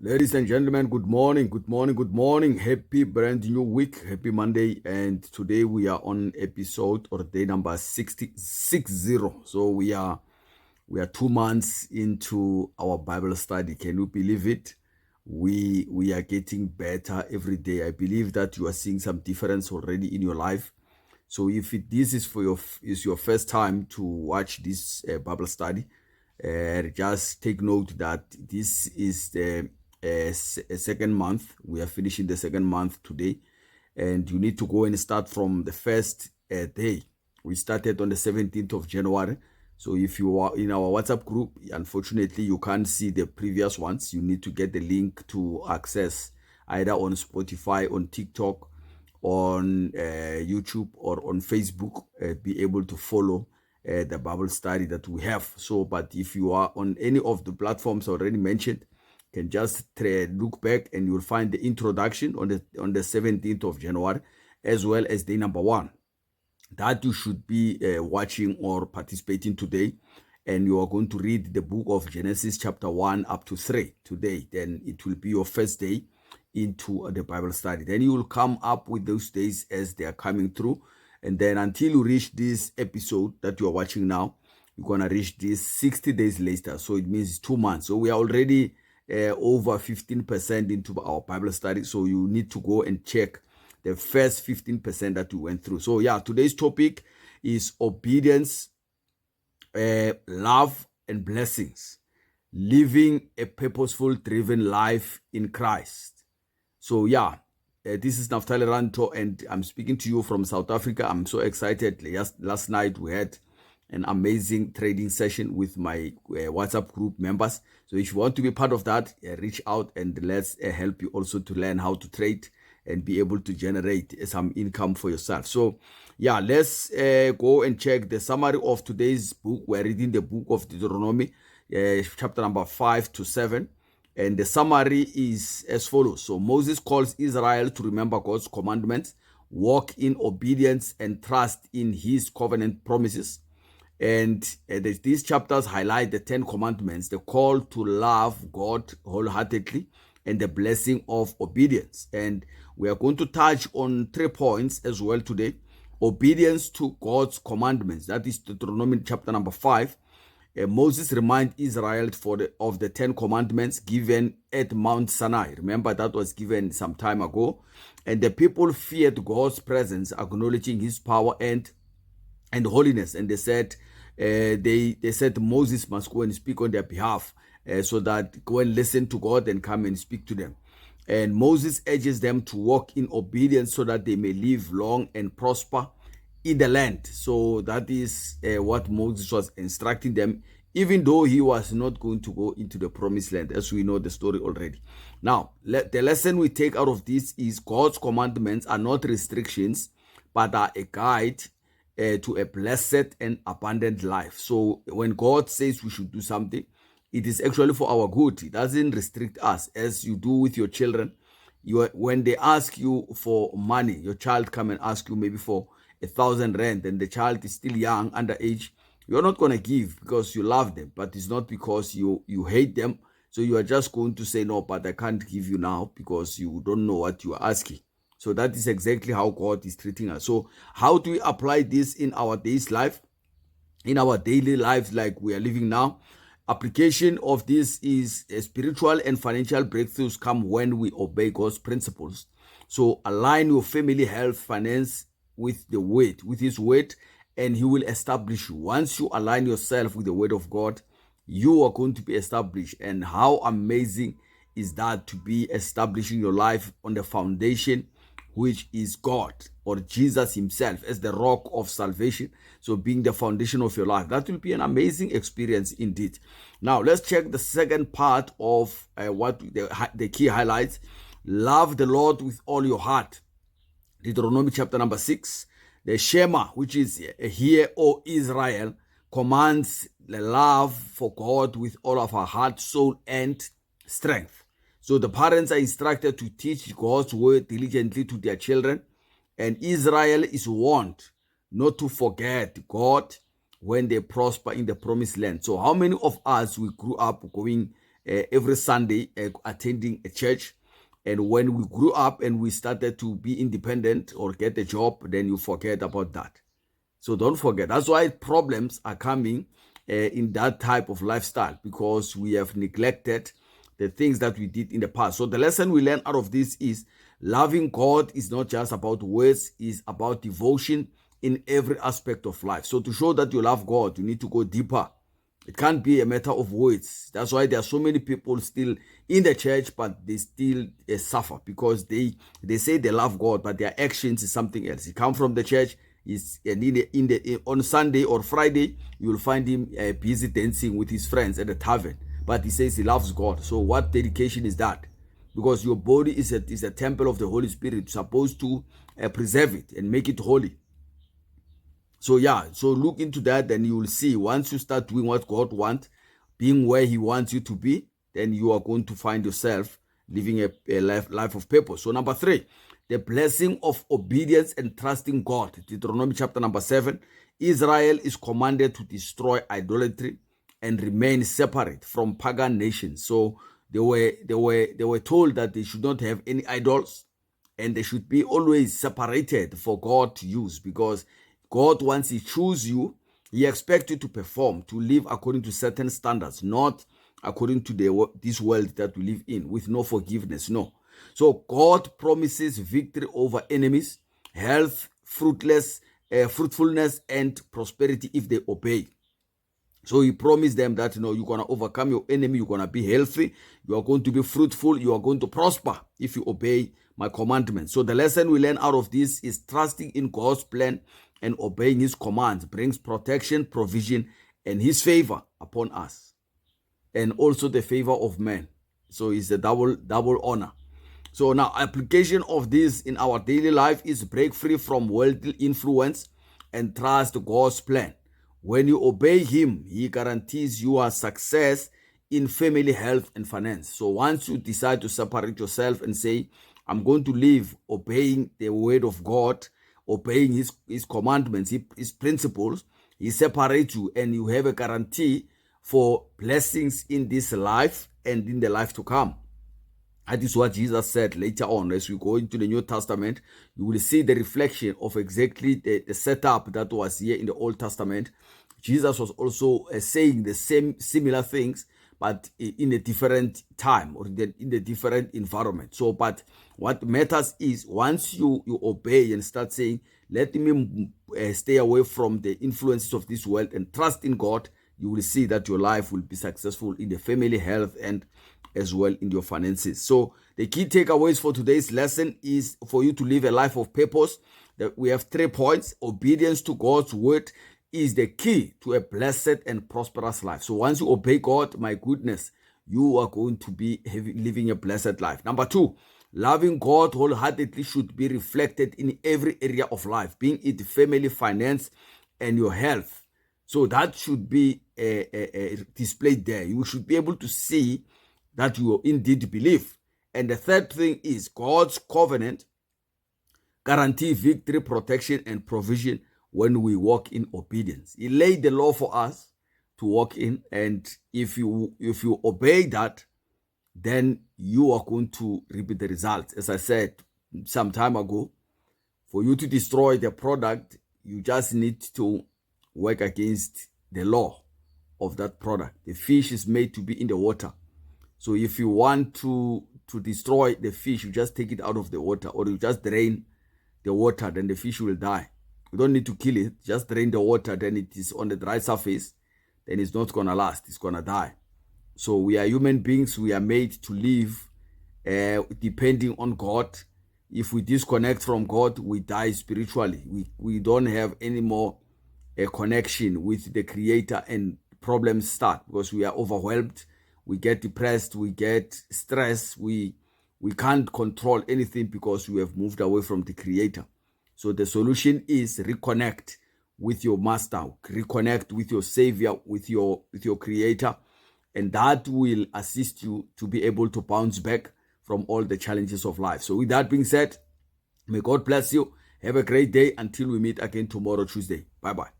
Ladies and gentlemen, good morning, good morning, good morning. Happy brand new week, happy Monday. And today we are on episode or day number 60. So we are 2 months into our Bible study. Can you believe it? We are getting better every day. I believe that you are seeing some difference already in your life. So if this is your first time to watch this Bible study, just take note that this is the second month. We are finishing the second month today, and you need to go and start from the first day. We started on the 17th of January. So if you are in our WhatsApp group, unfortunately you can't see the previous ones. You need to get the link to access either on Spotify, on TikTok, on YouTube, or on Facebook. Be able to follow the Bible study that we have. So, but if you are on any of the platforms already mentioned, can just look back and you'll find the introduction on the 17th of January, as well as day number 1 that you should be watching or participating today. And you are going to read the book of Genesis chapter 1 up to 3 today. Then it will be your first day into the Bible study. Then you will come up with those days as they are coming through. And then until you reach this episode that you are watching now, you're going to reach this 60 days later. So it means 2 months. So we are already over 15% into our Bible study. So you need to go and check the first 15% that we went through. So yeah, today's topic is obedience, love, and blessings. Living a purposeful, driven life in Christ. So yeah, this is Naftali Ranto, and I'm speaking to you from South Africa. I'm so excited. Last night we had an amazing trading session with my WhatsApp group members. So if you want to be part of that, reach out and let's help you also to learn how to trade and be able to generate some income for yourself. So yeah, let's go and check the summary of today's book. We're reading the book of Deuteronomy, chapter number 5 to 7. And the summary is as follows. So Moses calls Israel to remember God's commandments, walk in obedience, and trust in his covenant promises. And these chapters highlight the 10 commandments, the call to love God wholeheartedly, and the blessing of obedience. And we are going to touch on 3 points as well today. Obedience to God's commandments. That is Deuteronomy chapter number 5. Moses reminds Israel of the 10 commandments given at Mount Sinai. Remember, that was given some time ago. And the people feared God's presence, acknowledging his power and holiness. And they said, they said Moses must go and speak on their behalf, so that go and listen to God and come and speak to them. And Moses urges them to walk in obedience so that they may live long and prosper in the land. So that is what Moses was instructing them, even though he was not going to go into the promised land, as we know the story already. Now, the lesson we take out of this is God's commandments are not restrictions, but are a guide to a blessed and abundant life. So when God says we should do something, it is actually for our good. It doesn't restrict us, as you do with your children. When they ask you for money, your child come and ask you maybe for 1,000 rand, and the child is still young, underage, you're not going to give because you love them, but it's not because you hate them. So you are just going to say, no, but I can't give you now because you don't know what you are asking. So that is exactly how God is treating us. So how do we apply this in our day's life, in our daily lives like we are living now? Application of this is spiritual and financial breakthroughs come when we obey God's principles. So align your family, health, finance with the word, with his word, and he will establish you. Once you align yourself with the word of God, you are going to be established. And how amazing is that, to be establishing your life on the foundation, which is God or Jesus himself as the rock of salvation. So being the foundation of your life, that will be an amazing experience indeed. Now let's check the second part of what the key highlights. Love the Lord with all your heart. Deuteronomy chapter number 6. The Shema, which is "Hear, O Israel," commands the love for God with all of our heart, soul, and strength. So the parents are instructed to teach God's word diligently to their children, and Israel is warned not to forget God when they prosper in the promised land. So how many of us, we grew up going every Sunday attending a church. And when we grew up and we started to be independent or get a job, then you forget about that. So don't forget. That's why problems are coming in that type of lifestyle, because we have neglected the things that we did in the past. So the lesson we learn out of this is loving God is not just about words, it's about devotion in every aspect of life. So to show that you love God, you need to go deeper. It can't be a matter of words. That's why there are so many people still in the church, but they still suffer, because they say they love God, but their actions is something else. He come from the church, on Sunday or Friday, you will find him busy dancing with his friends at the tavern, but he says he loves God. So what dedication is that? Because your body is a temple of the Holy Spirit. You're supposed to preserve it and make it holy. So yeah, so look into that, and you will see once you start doing what God wants, being where he wants you to be, then you are going to find yourself living a life of purpose. So number 3, the blessing of obedience and trusting God. Deuteronomy chapter number 7, Israel is commanded to destroy idolatry and remain separate from pagan nations. So they were told that they should not have any idols, and they should be always separated for God to use, because God, once he chooses you, he expects you to perform, to live according to certain standards, not according to this world that we live in, with no forgiveness, no. So God promises victory over enemies, health, fruitfulness, and prosperity if they obey. So he promised them that, you're going to overcome your enemy, you're going to be healthy, you are going to be fruitful, you are going to prosper if you obey my commandments. So the lesson we learn out of this is trusting in God's plan and obeying his commands brings protection, provision, and his favor upon us, and also the favor of men. So it's a double honor. So now, application of this in our daily life is break free from worldly influence and trust God's plan. When you obey him, he guarantees your success in family, health, and finance. So once you decide to separate yourself and say, I'm going to live obeying the word of God, obeying his commandments, his principles, he separates you, and you have a guarantee for blessings in this life and in the life to come. That is what Jesus said later on. As we go into the New Testament, you will see the reflection of exactly the setup that was here in the Old Testament. Jesus was also saying the similar things, but in a different time or in a different environment. So, but what matters is once you obey and start saying, let me stay away from the influences of this world and trust in God, you will see that your life will be successful in the family, health, and as well in your finances. So the key takeaways for today's lesson is for you to live a life of purpose. That we have 3 points. Obedience to God's word is the key to a blessed and prosperous life. So once you obey God, my goodness, you are going to be living a blessed life. Number 2, loving God wholeheartedly should be reflected in every area of life, being it family, finance, and your health. So that should be displayed there. You should be able to see that you indeed believe. And the 3rd thing is God's covenant guarantee victory, protection, and provision when we walk in obedience. He laid the law for us to walk in, and if you obey that, then you are going to reap the results. As I said some time ago, for you to destroy the product, you just need to work against the law of that product. The fish is made to be in the water. So if you want to destroy the fish, you just take it out of the water, or you just drain the water, then the fish will die. You don't need to kill it, just drain the water, then it is on the dry surface, then it's not going to last, it's going to die. So we are human beings, we are made to live depending on God. If we disconnect from God, we die spiritually. We don't have any more a connection with the Creator, and problems start because we are overwhelmed. We get depressed, we get stressed, we can't control anything because we have moved away from the Creator. So the solution is reconnect with your Master, reconnect with your Savior, with your Creator, and that will assist you to be able to bounce back from all the challenges of life. So with that being said, may God bless you. Have a great day until we meet again tomorrow, Tuesday. Bye-bye.